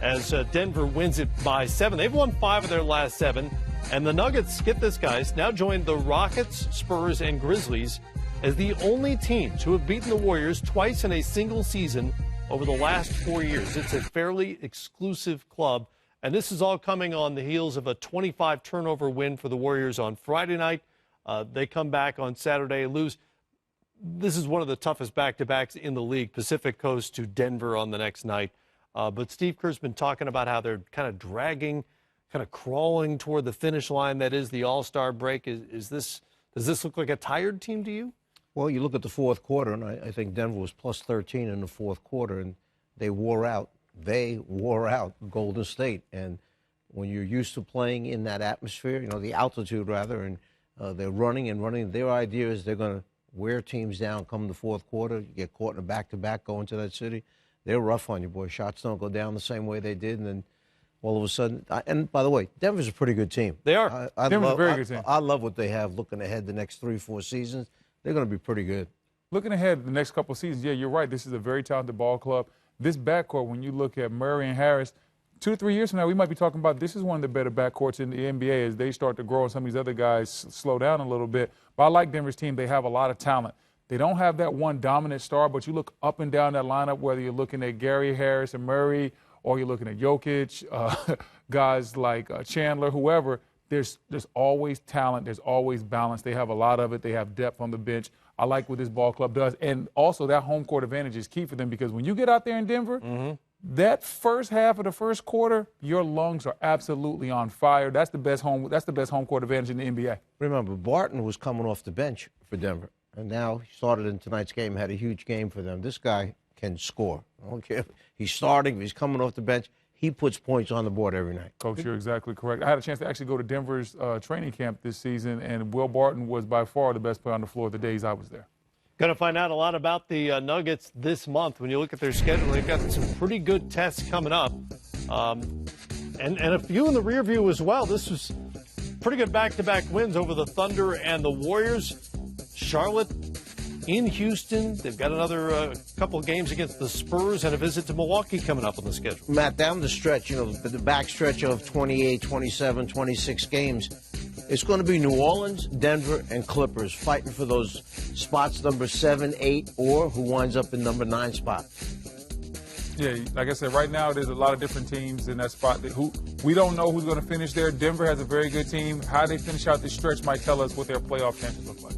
as Denver wins it by 7. They've won 5 of their last 7. And the Nuggets, get this, guys, now join the Rockets, Spurs, and Grizzlies as the only teams who have beaten the Warriors twice in a single season over the last 4 years. It's a fairly exclusive club. And this is all coming on the heels of a 25-turnover win for the Warriors on Friday night. They come back on Saturday and lose. This is one of the toughest back-to-backs in the league, Pacific Coast to Denver on the next night. But Steve Kerr's been talking about how they're kind of dragging, kind of crawling toward the finish line that is the All-Star break. Does this look like a tired team to you? Well, you look at the fourth quarter, and I think Denver was plus 13 in the fourth quarter, and they wore out Golden State. And when you're used to playing in that atmosphere, the altitude rather, and they're running, their idea is they're going to wear teams down come the fourth quarter. You get caught in a back-to-back going to that city. They're rough on you, boy. Shots don't go down the same way they did, and then all of a sudden, and by the way, Denver's a pretty good team. They are. Denver's a very good team. I love what they have looking ahead the next 3-4 seasons. They're going to be pretty good. Looking ahead the next couple of seasons, yeah, you're right. This is a very talented ball club. This backcourt, when you look at Murray and Harris, 2 to 3 years from now, we might be talking about this is one of the better backcourts in the NBA as they start to grow and some of these other guys slow down a little bit. But I like Denver's team. They have a lot of talent. They don't have that one dominant star, but you look up and down that lineup, whether you're looking at Gary Harris and Murray or you're looking at Jokic, guys like Chandler, whoever, there's always talent. There's always balance. They have a lot of it. They have depth on the bench. I like what this ball club does. And also that home court advantage is key for them because when you get out there in Denver, that first half of the first quarter, your lungs are absolutely on fire. That's the best home court advantage in the NBA. Remember, Barton was coming off the bench for Denver, and now he started in tonight's game, had a huge game for them. This guy can score. I don't care if he's starting, if he's coming off the bench. He puts points on the board every night. Coach, you're exactly correct. I had a chance to actually go to Denver's training camp this season, and Will Barton was by far the best player on the floor the days I was there. Going to find out a lot about the Nuggets this month. When you look at their schedule, they've got some pretty good tests coming up. And a few in the rear view as well. This was pretty good back-to-back wins over the Thunder and the Warriors. Charlotte in Houston. They've got another couple of games against the Spurs and a visit to Milwaukee coming up on the schedule. Matt, down the stretch, the back stretch of 28, 27, 26 games, it's going to be New Orleans, Denver, and Clippers fighting for those spots number 7, 8, or who winds up in number 9 spot. Yeah, like I said, right now there's a lot of different teams in that spot. We don't know who's going to finish there. Denver has a very good team. How they finish out this stretch might tell us what their playoff chances look like.